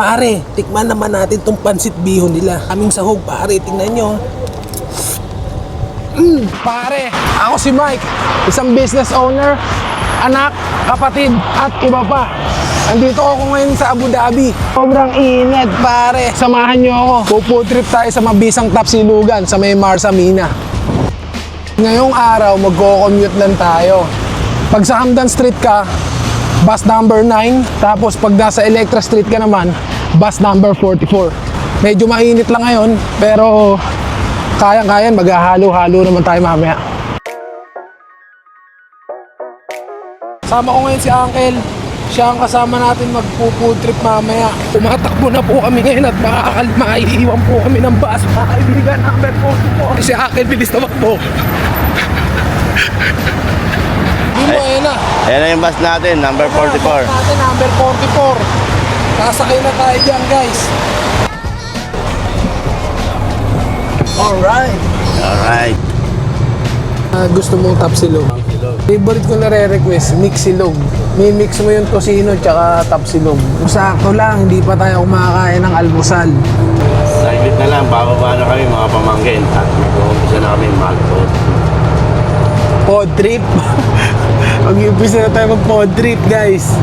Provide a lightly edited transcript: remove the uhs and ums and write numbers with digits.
Pare, tikman naman natin tong pansit bihon nila. Kaming sahog, pare, tingnan nyo. Pare, ako si Mike, isang business owner, anak, kapatid, at iba pa. Andito ako ngayon sa Abu Dhabi. Sobrang init, pare. Samahan nyo ako. Food trip tayo sa mabisang Tapsilugan sa may Marsa Mina. Ngayong araw, magko-commute lang tayo. Pag sa Hamdan Street ka, bus number 9. Tapos pag nasa Electra Street ka naman, bus number 44. Medyo mainit lang ngayon, pero kayang-kayang, maghahalo-halo naman tayo mamaya. Sama ko ngayon si Uncle. Siya ang kasama natin mag-food trip mamaya. Tumatakbo na po kami ngayon at maiiwan po kami ng bus. Mga kaibigan, number 44. Si Uncle, bilis naman po. Di mo, ayan na. Ayan na yung bus natin, number 44. Bus natin, number 44. Sasakay na tayo dyan, guys. Alright. Alright. Gusto mong tapsilog? Favorite ko nare-request, mixilog. Mi-mix mo yung tosino tsaka tapsilog. Sakto lang, hindi pa tayo kumakain ng almusal. Saglit na lang, bababa na kami mga pamangkin. At mag-uumpisa na kami mag-food. Pod trip. Mag-uumpisa na tayo mag-pod trip, guys.